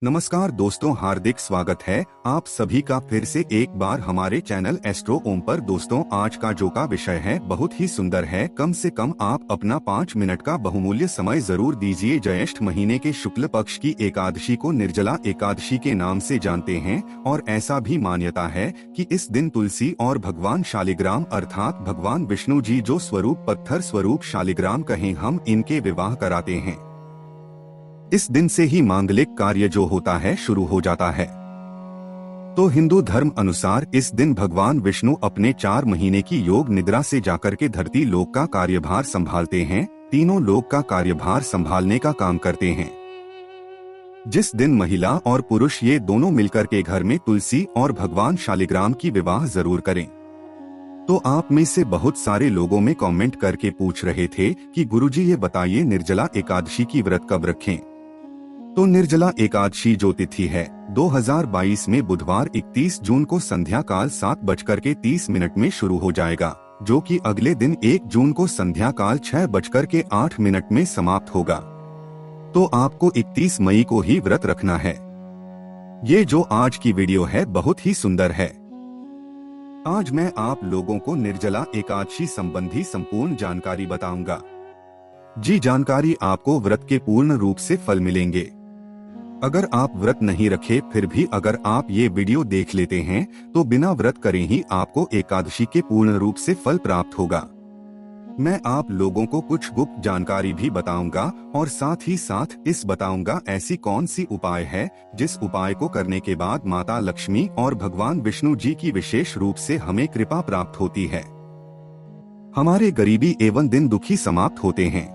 नमस्कार दोस्तों, हार्दिक स्वागत है आप सभी का फिर से एक बार हमारे चैनल एस्ट्रो ओम पर। दोस्तों, आज का जो का विषय है बहुत ही सुंदर है। कम से कम आप अपना 5 मिनट का बहुमूल्य समय जरूर दीजिए। ज्येष्ठ महीने के शुक्ल पक्ष की एकादशी को निर्जला एकादशी के नाम से जानते हैं और ऐसा भी मान्यता है कि इस दिन तुलसी और भगवान शालिग्राम अर्थात भगवान विष्णु जी जो स्वरूप पत्थर स्वरूप शालिग्राम कहें, हम इनके विवाह कराते हैं। इस दिन से ही मांगलिक कार्य जो होता है शुरू हो जाता है। तो हिंदू धर्म अनुसार इस दिन भगवान विष्णु अपने 4 महीने की योग निद्रा से जाकर के धरती लोक का कार्यभार संभालते हैं। तीनों लोक का कार्यभार संभालने का काम करते हैं। जिस दिन महिला और पुरुष ये दोनों मिलकर के घर में तुलसी और भगवान शालिग्राम की विवाह जरूर करें। तो आप में से बहुत सारे लोगों में कमेंट करके पूछ रहे थे कि गुरुजी ये बताइए निर्जला एकादशी की व्रत कब रखें। तो निर्जला एकादशी जो तिथि है 2022 में बुधवार 31 जून को संध्या काल 7:30 में शुरू हो जाएगा, जो कि अगले दिन 1 जून को संध्या काल 6:08 में समाप्त होगा। तो आपको 31 मई को ही व्रत रखना है। ये जो आज की वीडियो है बहुत ही सुंदर है। आज मैं आप लोगों को निर्जला एकादशी संबंधी संपूर्ण जानकारी बताऊंगा। जी जानकारी आपको व्रत के पूर्ण रूप से फल मिलेंगे। अगर आप व्रत नहीं रखे फिर भी अगर आप ये वीडियो देख लेते हैं तो बिना व्रत करे ही आपको एकादशी के पूर्ण रूप से फल प्राप्त होगा। मैं आप लोगों को कुछ गुप्त जानकारी भी बताऊंगा और साथ ही साथ इस बताऊंगा ऐसी कौन सी उपाय है जिस उपाय को करने के बाद माता लक्ष्मी और भगवान विष्णु जी की विशेष रूप से हमें कृपा प्राप्त होती है। हमारे गरीबी एवं दिन दुखी समाप्त होते हैं।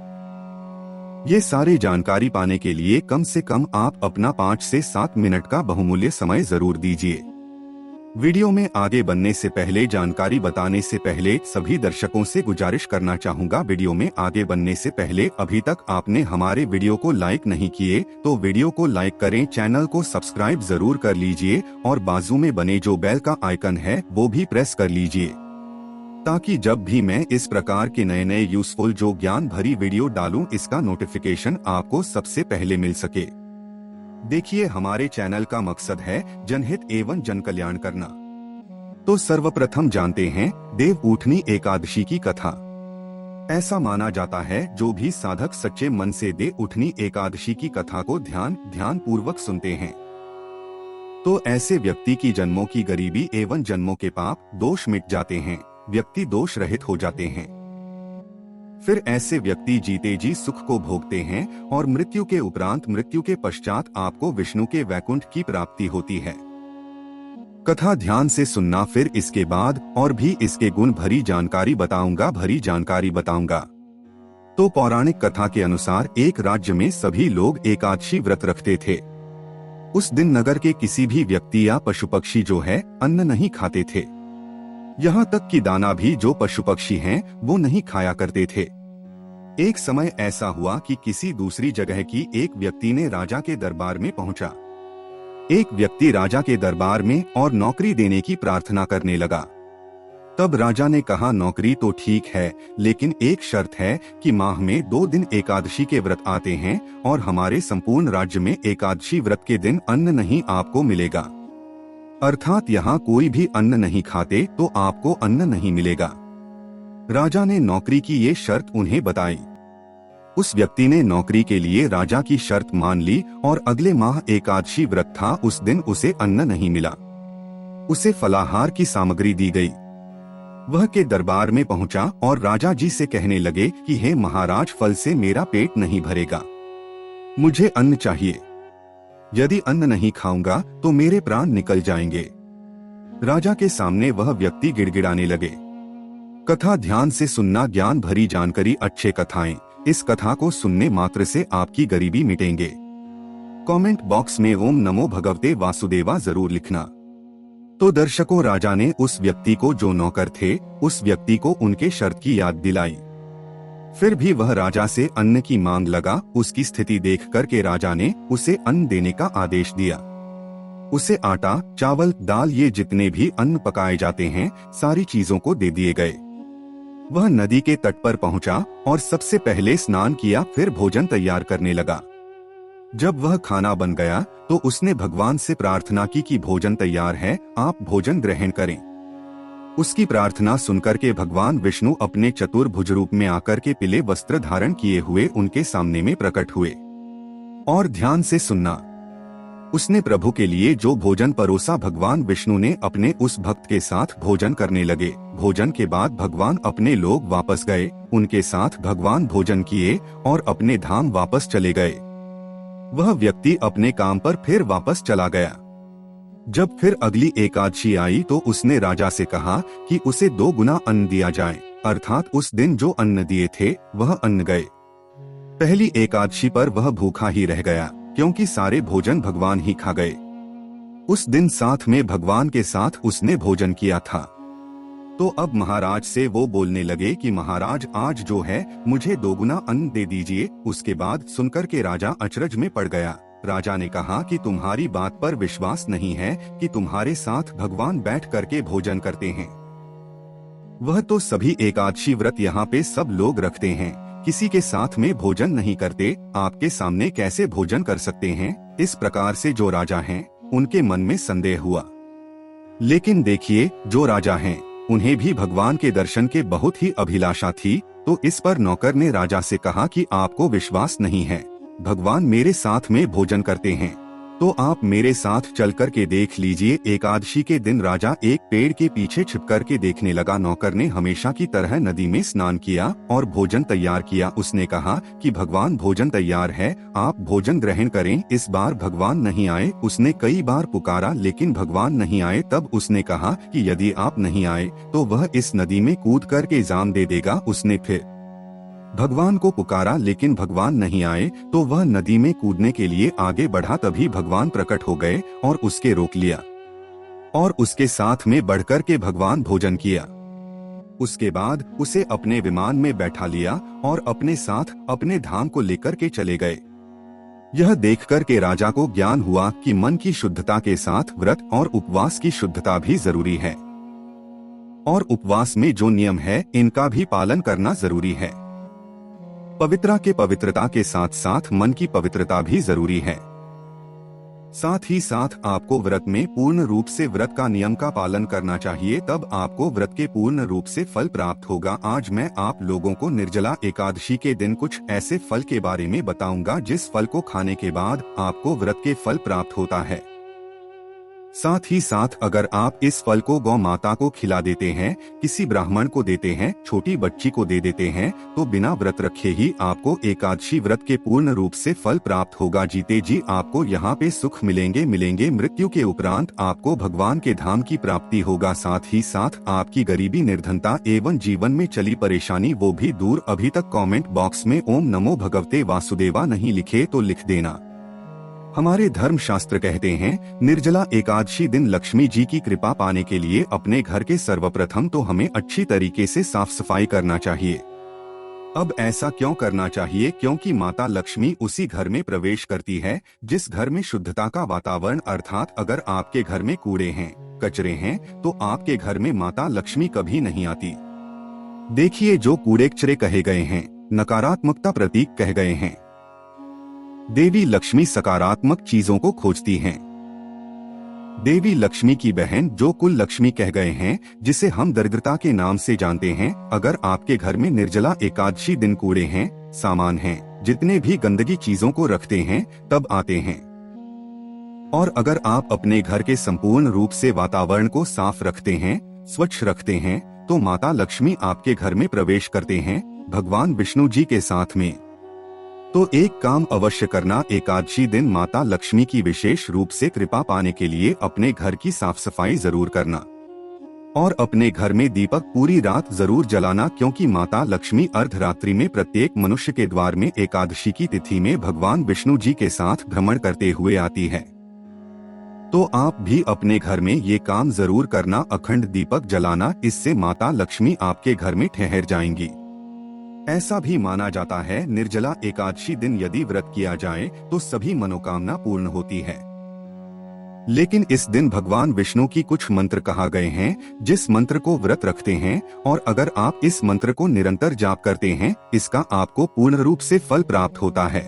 ये सारी जानकारी पाने के लिए कम से कम आप अपना 5 से 7 मिनट का बहुमूल्य समय जरूर दीजिए। वीडियो में आगे बढ़ने से पहले, जानकारी बताने से पहले सभी दर्शकों से गुजारिश करना चाहूँगा, वीडियो में आगे बढ़ने से पहले अभी तक आपने हमारे वीडियो को लाइक नहीं किए तो वीडियो को लाइक करें, चैनल को सब्सक्राइब जरूर कर लीजिए और बाजू में बने जो बेल का आइकन है वो भी प्रेस कर लीजिए, ताकि जब भी मैं इस प्रकार के नए नए यूजफुल जो ज्ञान भरी वीडियो डालूं इसका नोटिफिकेशन आपको सबसे पहले मिल सके। देखिए, हमारे चैनल का मकसद है जनहित एवं जन कल्याण करना। तो सर्वप्रथम जानते हैं देव उठनी एकादशी की कथा। ऐसा माना जाता है जो भी साधक सच्चे मन से देव उठनी एकादशी की कथा को ध्यान पूर्वक सुनते हैं तो ऐसे व्यक्ति की जन्मों की गरीबी एवं जन्मों के पाप दोष मिट जाते हैं, व्यक्ति दोष रहित हो जाते हैं। फिर ऐसे व्यक्ति जीते जी सुख को भोगते हैं और मृत्यु के उपरांत, मृत्यु के पश्चात आपको विष्णु के वैकुंठ की प्राप्ति होती है। कथा ध्यान से सुनना, फिर इसके बाद और भी इसके गुण भरी जानकारी बताऊंगा। तो पौराणिक कथा के अनुसार एक राज्य में सभी लोग एकादशी व्रत रखते थे। उस दिन नगर के किसी भी व्यक्ति या पशु पक्षी जो है अन्न नहीं खाते थे। यहाँ तक कि दाना भी जो पशु पक्षी हैं वो नहीं खाया करते थे। एक समय ऐसा हुआ कि किसी दूसरी जगह की एक व्यक्ति ने राजा के दरबार में पहुंचा। एक व्यक्ति राजा के दरबार में और नौकरी देने की प्रार्थना करने लगा। तब राजा ने कहा, नौकरी तो ठीक है लेकिन एक शर्त है कि माह में 2 दिन एकादशी के व्रत आते हैं और हमारे संपूर्ण राज्य में एकादशी व्रत के दिन अन्न नहीं आपको मिलेगा, अर्थात यहाँ कोई भी अन्न नहीं खाते तो आपको अन्न नहीं मिलेगा। राजा ने नौकरी की ये शर्त उन्हें बताई। उस व्यक्ति ने नौकरी के लिए राजा की शर्त मान ली और अगले माह एकादशी व्रत था, उस दिन उसे अन्न नहीं मिला। उसे फलाहार की सामग्री दी गई। वह के दरबार में पहुंचा और राजा जी से कहने लगे कि हे महाराज, फल से मेरा पेट नहीं भरेगा, मुझे अन्न चाहिए। यदि अन्न नहीं खाऊंगा तो मेरे प्राण निकल जाएंगे। राजा के सामने वह व्यक्ति गिड़गिड़ाने लगे। कथा ध्यान से सुनना, ज्ञान भरी जानकारी, अच्छे कथाएं। इस कथा को सुनने मात्र से आपकी गरीबी मिटेंगे। कमेंट बॉक्स में ओम नमो भगवते वासुदेवा जरूर लिखना। तो दर्शकों, राजा ने उस व्यक्ति को, जो नौकर थे, उस व्यक्ति को उनके शर्त की याद दिलाई। फिर भी वह राजा से अन्न की मांग लगा। उसकी स्थिति देख करके राजा ने उसे अन्न देने का आदेश दिया। उसे आटा, चावल, दाल, ये जितने भी अन्न पकाए जाते हैं सारी चीजों को दे दिए गए। वह नदी के तट पर पहुंचा और सबसे पहले स्नान किया, फिर भोजन तैयार करने लगा। जब वह खाना बन गया तो उसने भगवान से प्रार्थना की कि भोजन तैयार है, आप भोजन ग्रहण करें। उसकी प्रार्थना सुनकर के भगवान विष्णु अपने चतुर्भुज रूप में आकर के पीले वस्त्र धारण किए हुए उनके सामने में प्रकट हुए। और ध्यान से सुनना, उसने प्रभु के लिए जो भोजन परोसा, भगवान विष्णु ने अपने उस भक्त के साथ भोजन करने लगे। भोजन के बाद भगवान अपने लोक वापस गए, उनके साथ भगवान भोजन किए और अपने धाम वापस चले गए। वह व्यक्ति अपने काम पर फिर वापस चला गया। जब फिर अगली एकादशी आई तो उसने राजा से कहा कि उसे 2 गुना अन्न दिया जाए, अर्थात उस दिन जो अन्न दिए थे वह अन्न गए। पहली एकादशी पर वह भूखा ही रह गया क्योंकि सारे भोजन भगवान ही खा गए। उस दिन साथ में भगवान के साथ उसने भोजन किया था। तो अब महाराज से वो बोलने लगे कि महाराज, आज जो है मुझे 2 गुना अन्न दे दीजिए। उसके बाद सुनकर के राजा अचरज में पड़ गया। राजा ने कहा कि तुम्हारी बात पर विश्वास नहीं है कि तुम्हारे साथ भगवान बैठ करके भोजन करते हैं। वह तो सभी एकादशी व्रत यहाँ पे सब लोग रखते हैं, किसी के साथ में भोजन नहीं करते, आपके सामने कैसे भोजन कर सकते हैं? इस प्रकार से जो राजा हैं, उनके मन में संदेह हुआ। लेकिन देखिए, जो राजा हैं, उन्हें भी भगवान के दर्शन के बहुत ही अभिलाषा थी। तो इस पर नौकर ने राजा से कहा कि आपको विश्वास नहीं है, भगवान मेरे साथ में भोजन करते हैं, तो आप मेरे साथ चल कर के देख लीजिए। एकादशी के दिन राजा एक पेड़ के पीछे छिप कर के देखने लगा। नौकर ने हमेशा की तरह नदी में स्नान किया और भोजन तैयार किया। उसने कहा कि भगवान भोजन तैयार है, आप भोजन ग्रहण करें। इस बार भगवान नहीं आए। उसने कई बार पुकारा लेकिन भगवान नहीं आए। तब उसने कहा कि यदि आप नहीं आए तो वह इस नदी में कूद कर के जान दे देगा। उसने फिर भगवान को पुकारा लेकिन भगवान नहीं आए तो वह नदी में कूदने के लिए आगे बढ़ा। तभी भगवान प्रकट हो गए और उसके रोक लिया और उसके साथ में बढ़कर के भगवान भोजन किया। उसके बाद उसे अपने विमान में बैठा लिया और अपने साथ अपने धाम को लेकर के चले गए। यह देखकर के राजा को ज्ञान हुआ कि मन की शुद्धता के साथ व्रत और उपवास की शुद्धता भी जरूरी है और उपवास में जो नियम है इनका भी पालन करना जरूरी है। पवित्रता के पवित्रता के साथ साथ मन की पवित्रता भी जरूरी है। साथ ही साथ आपको व्रत में पूर्ण रूप से व्रत का नियम का पालन करना चाहिए, तब आपको व्रत के पूर्ण रूप से फल प्राप्त होगा। आज मैं आप लोगों को निर्जला एकादशी के दिन कुछ ऐसे फल के बारे में बताऊंगा जिस फल को खाने के बाद आपको व्रत के फल प्राप्त होता है। साथ ही साथ अगर आप इस फल को गौ माता को खिला देते हैं, किसी ब्राह्मण को देते हैं, छोटी बच्ची को दे देते हैं, तो बिना व्रत रखे ही आपको एकादशी व्रत के पूर्ण रूप से फल प्राप्त होगा। जीते जी आपको यहाँ पे सुख मिलेंगे। मृत्यु के उपरांत आपको भगवान के धाम की प्राप्ति होगा। साथ ही साथ आपकी गरीबी, निर्धनता एवं जीवन में चली परेशानी वो भी दूर। अभी तक कमेंट बॉक्स में ओम नमो भगवते वासुदेवा नहीं लिखे तो लिख देना। हमारे धर्म शास्त्र कहते हैं, निर्जला एकादशी दिन लक्ष्मी जी की कृपा पाने के लिए अपने घर के सर्वप्रथम तो हमें अच्छी तरीके से साफ सफाई करना चाहिए। अब ऐसा क्यों करना चाहिए? क्योंकि माता लक्ष्मी उसी घर में प्रवेश करती है जिस घर में शुद्धता का वातावरण, अर्थात अगर आपके घर में कूड़े हैं, कचरे हैं, तो आपके घर में माता लक्ष्मी कभी नहीं आती। देखिए, जो कूड़े कचरे कहे गए हैं, नकारात्मकता प्रतीक कह गए हैं। देवी लक्ष्मी सकारात्मक चीजों को खोजती हैं। देवी लक्ष्मी की बहन जो कुल लक्ष्मी कह गए हैं, जिसे हम दरिद्रता के नाम से जानते हैं। अगर आपके घर में निर्जला एकादशी दिन कूड़े हैं, सामान हैं, जितने भी गंदगी चीजों को रखते हैं, तब आते हैं। और अगर आप अपने घर के संपूर्ण रूप से वातावरण को साफ रखते हैं, स्वच्छ रखते हैं, तो माता लक्ष्मी आपके घर में प्रवेश करते हैं भगवान विष्णु जी के साथ में। तो एक काम अवश्य करना, एकादशी दिन माता लक्ष्मी की विशेष रूप से कृपा पाने के लिए अपने घर की साफ सफाई जरूर करना और अपने घर में दीपक पूरी रात जरूर जलाना, क्योंकि माता लक्ष्मी अर्धरात्रि में प्रत्येक मनुष्य के द्वार में एकादशी की तिथि में भगवान विष्णु जी के साथ भ्रमण करते हुए आती है। तो आप भी अपने घर में ये काम जरूर करना, अखंड दीपक जलाना, इससे माता लक्ष्मी आपके घर में ठहर जाएंगी। ऐसा भी माना जाता है, निर्जला एकादशी दिन यदि व्रत किया जाए तो सभी मनोकामना पूर्ण होती है। लेकिन इस दिन भगवान विष्णु की कुछ मंत्र कहा गए हैं, जिस मंत्र को व्रत रखते हैं और अगर आप इस मंत्र को निरंतर जाप करते हैं, इसका आपको पूर्ण रूप से फल प्राप्त होता है।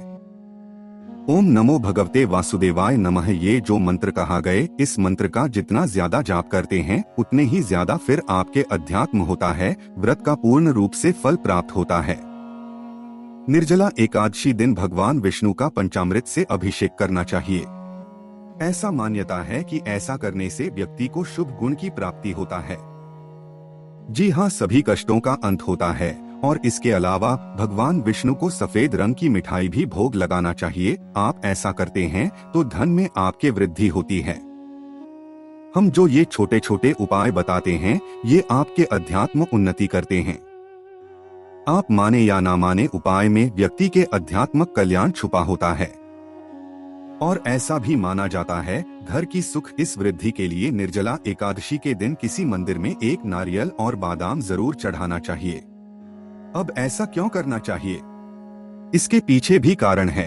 ओम नमो भगवते वासुदेवाय नमः। ये जो मंत्र कहा गए, इस मंत्र का जितना ज्यादा जाप करते हैं उतने ही ज्यादा फिर आपके अध्यात्म होता है, व्रत का पूर्ण रूप से फल प्राप्त होता है। निर्जला एकादशी दिन भगवान विष्णु का पंचामृत से अभिषेक करना चाहिए। ऐसा मान्यता है कि ऐसा करने से व्यक्ति को शुभ गुण की प्राप्ति होता है। जी हाँ, सभी कष्टों का अंत होता है। और इसके अलावा भगवान विष्णु को सफेद रंग की मिठाई भी भोग लगाना चाहिए। आप ऐसा करते हैं तो धन में आपके वृद्धि होती है। हम जो ये छोटे छोटे उपाय बताते हैं, ये आपके अध्यात्म उन्नति करते हैं। आप माने या ना माने, उपाय में व्यक्ति के अध्यात्मक कल्याण छुपा होता है। और ऐसा भी माना जाता है, घर की सुख इस वृद्धि के लिए निर्जला एकादशी के दिन किसी मंदिर में एक नारियल और बादाम जरूर चढ़ाना चाहिए। अब ऐसा क्यों करना चाहिए? इसके पीछे भी कारण है।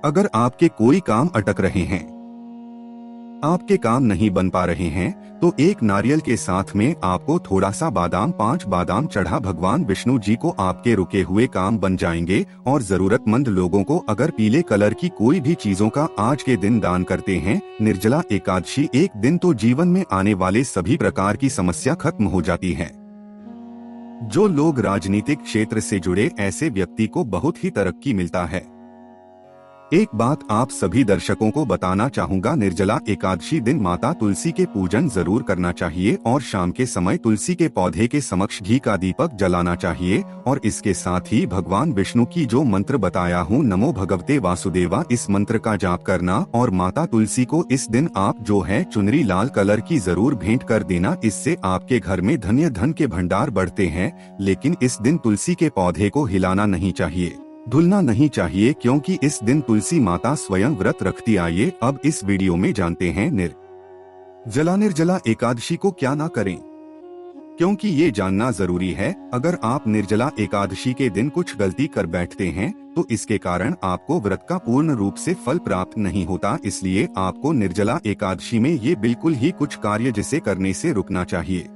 अगर आपके कोई काम अटक रहे हैं, आपके काम नहीं बन पा रहे हैं, तो एक नारियल के साथ में आपको थोड़ा सा बादाम, 5 बादाम चढ़ा भगवान विष्णु जी को, आपके रुके हुए काम बन जाएंगे। और जरूरतमंद लोगों को अगर पीले कलर की कोई भी चीजों का आज के दिन दान करते हैं, निर्जला एकादशी एक दिन, तो जीवन में आने वाले सभी प्रकार की समस्या खत्म हो जाती है। जो लोग राजनीतिक क्षेत्र से जुड़े, ऐसे व्यक्ति को बहुत ही तरक्की मिलता है। एक बात आप सभी दर्शकों को बताना चाहूंगा, निर्जला एकादशी दिन माता तुलसी के पूजन जरूर करना चाहिए और शाम के समय तुलसी के पौधे के समक्ष घी का दीपक जलाना चाहिए। और इसके साथ ही भगवान विष्णु की जो मंत्र बताया हूँ, नमो भगवते वासुदेवा, इस मंत्र का जाप करना। और माता तुलसी को इस दिन आप जो है चुनरी लाल कलर की जरूर भेंट कर देना। इससे आपके घर में धन के भंडार बढ़ते हैं। लेकिन इस दिन तुलसी के पौधे को हिलाना नहीं चाहिए, धुलना नहीं चाहिए, क्योंकि इस दिन तुलसी माता स्वयं व्रत रखती। आइए अब इस वीडियो में जानते हैं निर्जला एकादशी को क्या ना करें, क्योंकि ये जानना जरूरी है। अगर आप निर्जला एकादशी के दिन कुछ गलती कर बैठते हैं तो इसके कारण आपको व्रत का पूर्ण रूप से फल प्राप्त नहीं होता। इसलिए आपको निर्जला एकादशी में ये बिल्कुल ही कुछ कार्य जिसे करने से रुकना चाहिए।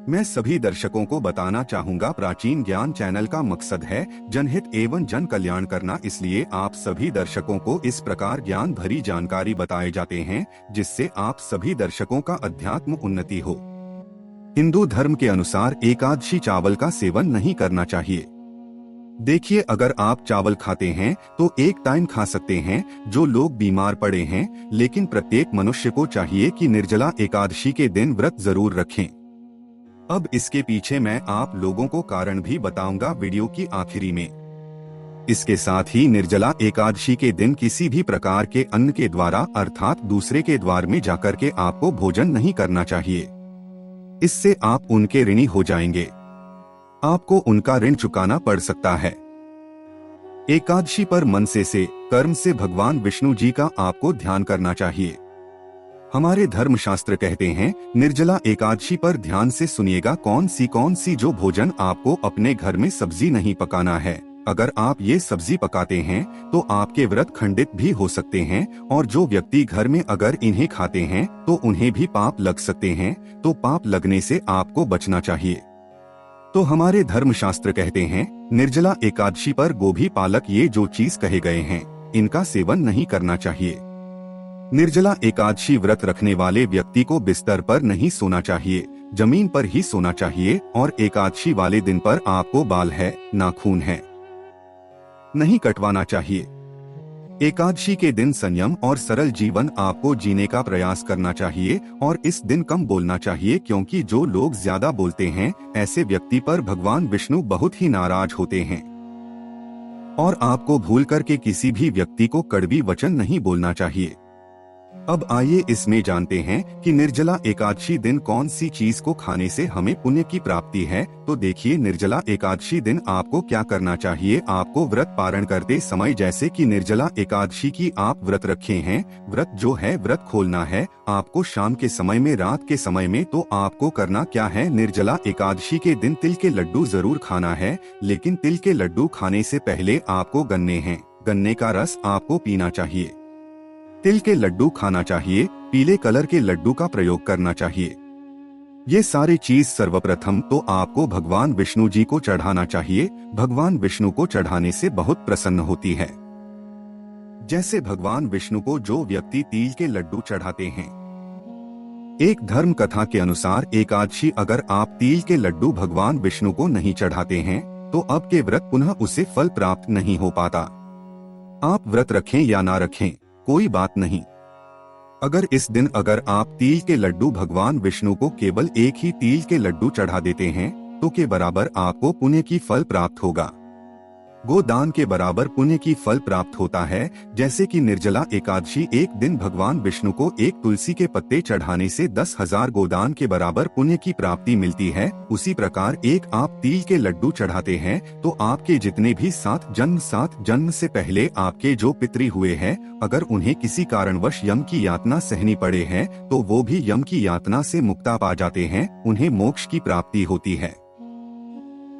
मैं सभी दर्शकों को बताना चाहूंगा, प्राचीन ज्ञान चैनल का मकसद है जनहित एवं जन कल्याण करना। इसलिए आप सभी दर्शकों को इस प्रकार ज्ञान भरी जानकारी बताए जाते हैं, जिससे आप सभी दर्शकों का अध्यात्म उन्नति हो। हिंदू धर्म के अनुसार एकादशी चावल का सेवन नहीं करना चाहिए। देखिए, अगर आप चावल खाते हैं तो एक टाइम खा सकते हैं, जो लोग बीमार पड़े हैं, लेकिन प्रत्येक मनुष्य को चाहिए कि निर्जला एकादशी के दिन व्रत जरूर रखें। अब इसके पीछे मैं आप लोगों को कारण भी बताऊंगा वीडियो की आखिरी में। इसके साथ ही निर्जला एकादशी के दिन किसी भी प्रकार के अन्न के द्वारा, अर्थात दूसरे के द्वार में जाकर के आपको भोजन नहीं करना चाहिए। इससे आप उनके ऋणी हो जाएंगे, आपको उनका ऋण चुकाना पड़ सकता है। एकादशी पर मन से कर्म से भगवान विष्णु जी का आपको ध्यान करना चाहिए। हमारे धर्मशास्त्र कहते हैं, निर्जला एकादशी पर ध्यान से सुनिएगा, कौन सी जो भोजन आपको अपने घर में सब्जी नहीं पकाना है। अगर आप ये सब्जी पकाते हैं तो आपके व्रत खंडित भी हो सकते हैं। और जो व्यक्ति घर में अगर इन्हें खाते हैं तो उन्हें भी पाप लग सकते हैं। तो पाप लगने से आपको बचना चाहिए। तो हमारे धर्मशास्त्र कहते हैं, निर्जला एकादशी पर गोभी, पालक, ये जो चीज कहे गए हैं, इनका सेवन नहीं करना चाहिए। निर्जला एकादशी व्रत रखने वाले व्यक्ति को बिस्तर पर नहीं सोना चाहिए, जमीन पर ही सोना चाहिए। और एकादशी वाले दिन पर आपको बाल है, नाखून है, नहीं कटवाना चाहिए। एकादशी के दिन संयम और सरल जीवन आपको जीने का प्रयास करना चाहिए। और इस दिन कम बोलना चाहिए, क्योंकि जो लोग ज्यादा बोलते हैं, ऐसे व्यक्ति पर भगवान विष्णु बहुत ही नाराज होते हैं। और आपको भूल करके किसी भी व्यक्ति को कड़वी वचन नहीं बोलना चाहिए। अब आइए इसमें जानते हैं कि निर्जला एकादशी दिन कौन सी चीज को खाने से हमें पुण्य की प्राप्ति है। तो देखिए, निर्जला एकादशी दिन आपको क्या करना चाहिए। आपको व्रत पारण करते समय, जैसे कि निर्जला एकादशी की आप व्रत रखे हैं, व्रत जो है व्रत खोलना है आपको शाम के समय में, रात के समय में। तो आपको करना क्या है, निर्जला एकादशी के दिन तिल के लड्डू जरूर खाना है। लेकिन तिल के लड्डू खाने से पहले आपको गन्ने का रस आपको पीना चाहिए। तिल के लड्डू खाना चाहिए, पीले कलर के लड्डू का प्रयोग करना चाहिए। ये सारी चीज सर्वप्रथम तो आपको भगवान विष्णु जी को चढ़ाना चाहिए। भगवान विष्णु को चढ़ाने से बहुत प्रसन्न होती है। जैसे भगवान विष्णु को जो व्यक्ति तिल के लड्डू चढ़ाते हैं। एक धर्म कथा के अनुसार एकादशी अगर आप तिल के लड्डू भगवान विष्णु को नहीं चढ़ाते हैं तो अब के व्रत पुनः उसे फल प्राप्त नहीं हो पाता। आप व्रत रखें या ना रखें कोई बात नहीं, अगर इस दिन अगर आप तिल के लड्डू भगवान विष्णु को केवल एक ही तिल के लड्डू चढ़ा देते हैं तो के बराबर आपको पुण्य की फल प्राप्त होगा। गोदान के बराबर पुण्य की फल प्राप्त होता है। जैसे कि निर्जला एकादशी एक दिन भगवान विष्णु को एक तुलसी के पत्ते चढ़ाने से 10,000 गोदान के बराबर पुण्य की प्राप्ति मिलती है, उसी प्रकार एक आप तिल के लड्डू चढ़ाते हैं तो आपके जितने भी 7 जन्म से पहले आपके जो पितृ हुए हैं, अगर उन्हें किसी कारणवश यम की यातना सहनी पड़े हैं तो वो भी यम की यातना से मुक्ता पा जाते हैं, उन्हें मोक्ष की प्राप्ति होती है।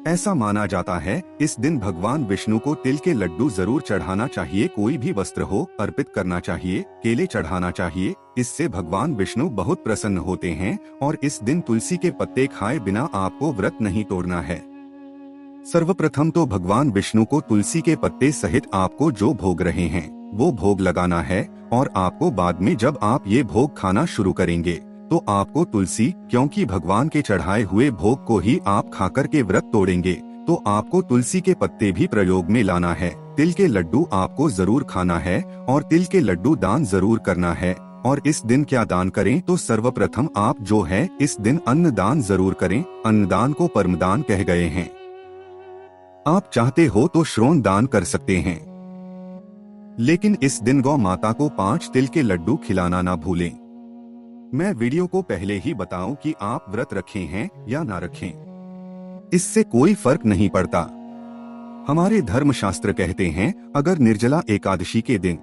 ऐसा माना जाता है इस दिन भगवान विष्णु को तिल के लड्डू जरूर चढ़ाना चाहिए, कोई भी वस्त्र हो अर्पित करना चाहिए, केले चढ़ाना चाहिए, इससे भगवान विष्णु बहुत प्रसन्न होते हैं। और इस दिन तुलसी के पत्ते खाए बिना आपको व्रत नहीं तोड़ना है। सर्वप्रथम तो भगवान विष्णु को तुलसी के पत्ते सहित आपको जो भोग रहे हैं वो भोग लगाना है, और आपको बाद में जब आप ये भोग खाना शुरू करेंगे तो आपको तुलसी, क्योंकि भगवान के चढ़ाए हुए भोग को ही आप खाकर के व्रत तोड़ेंगे तो आपको तुलसी के पत्ते भी प्रयोग में लाना है। तिल के लड्डू आपको जरूर खाना है और तिल के लड्डू दान जरूर करना है। और इस दिन क्या दान करें तो सर्वप्रथम आप जो है इस दिन अन्न दान जरूर करें। अन्नदान को परमदान कह गए हैं। आप चाहते हो तो श्रोण दान कर सकते हैं, लेकिन इस दिन गौ माता को 5 तिल के लड्डू खिलाना ना भूलें। मैं वीडियो को पहले ही बताऊं कि आप व्रत रखें हैं या ना रखें, इससे कोई फर्क नहीं पड़ता। हमारे धर्मशास्त्र कहते हैं अगर निर्जला एकादशी के दिन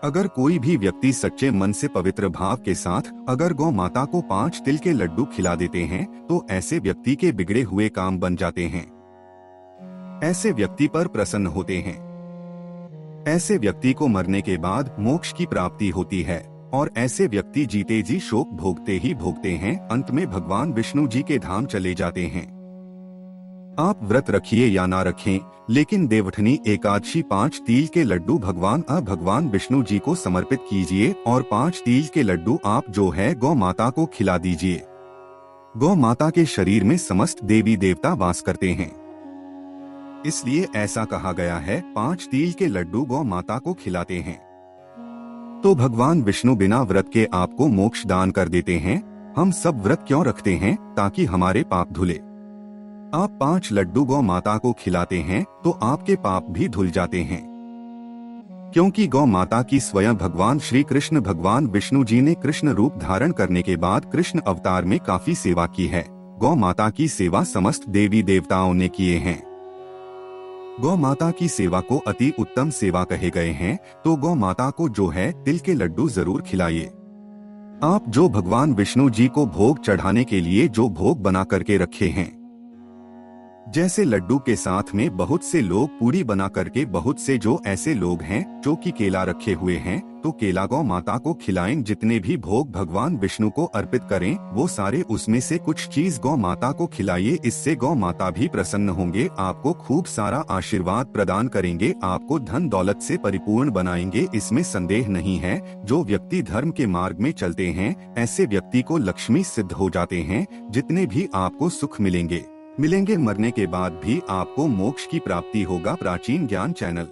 अगर कोई भी व्यक्ति सच्चे मन से पवित्र भाव के साथ अगर गौ माता को 5 तिल के लड्डू खिला देते हैं तो ऐसे व्यक्ति के बिगड़े हुए काम बन जाते हैं, ऐसे व्यक्ति पर प्रसन्न होते हैं, ऐसे व्यक्ति को मरने के बाद मोक्ष की प्राप्ति होती है, और ऐसे व्यक्ति जीते जी शोक भोगते ही भोगते हैं, अंत में भगवान विष्णु जी के धाम चले जाते हैं। आप व्रत रखिए या ना रखें, लेकिन देवउठनी एकादशी 5 तिल के लड्डू भगवान विष्णु जी को समर्पित कीजिए और 5 तिल के लड्डू आप जो है गौ माता को खिला दीजिए। गौ माता के शरीर में समस्त देवी देवता वास करते हैं, इसलिए ऐसा कहा गया है 5 तिल के लड्डू गौ माता को खिलाते हैं तो भगवान विष्णु बिना व्रत के आपको मोक्ष दान कर देते हैं। हम सब व्रत क्यों रखते हैं? ताकि हमारे पाप धुले। आप 5 लड्डू गौ माता को खिलाते हैं तो आपके पाप भी धुल जाते हैं, क्योंकि गौ माता की स्वयं भगवान श्री कृष्ण भगवान विष्णु जी ने कृष्ण रूप धारण करने के बाद कृष्ण अवतार में काफी सेवा की है। गौ माता की सेवा समस्त देवी देवताओं ने किए हैं। गौ माता की सेवा को अति उत्तम सेवा कहे गए हैं, तो गौ माता को जो है तिल के लड्डू जरूर खिलाइए। आप जो भगवान विष्णु जी को भोग चढ़ाने के लिए जो भोग बना करके रखे हैं, जैसे लड्डू के साथ में बहुत से लोग पूरी बना करके, बहुत से जो ऐसे लोग हैं जो कि केला रखे हुए हैं तो केला गौ माता को खिलाएं। जितने भी भोग भगवान विष्णु को अर्पित करें वो सारे उसमें से कुछ चीज गौ माता को खिलाइए, इससे गौ माता भी प्रसन्न होंगे, आपको खूब सारा आशीर्वाद प्रदान करेंगे, आपको धन दौलत से परिपूर्ण बनाएंगे, इसमें संदेह नहीं है। जो व्यक्ति धर्म के मार्ग में चलते हैं ऐसे व्यक्ति को लक्ष्मी सिद्ध हो जाते हैं। जितने भी आपको सुख मिलेंगे मरने के बाद भी आपको मोक्ष की प्राप्ति होगा। प्राचीन ज्ञान चैनल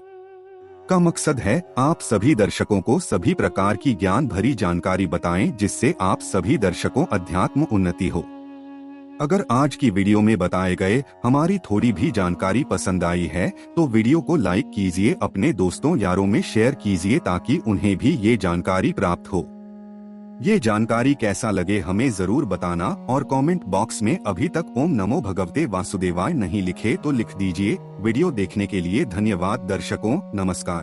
का मकसद है आप सभी दर्शकों को सभी प्रकार की ज्ञान भरी जानकारी बताएं, जिससे आप सभी दर्शकों अध्यात्म उन्नति हो। अगर आज की वीडियो में बताए गए हमारी थोड़ी भी जानकारी पसंद आई है तो वीडियो को लाइक कीजिए, अपने दोस्तों यारों में शेयर कीजिए ताकि उन्हें भी ये जानकारी प्राप्त हो। ये जानकारी कैसा लगे हमें जरूर बताना, और कमेंट बॉक्स में अभी तक ओम नमो भगवते वासुदेवाय नहीं लिखे तो लिख दीजिए। वीडियो देखने के लिए धन्यवाद दर्शकों, नमस्कार।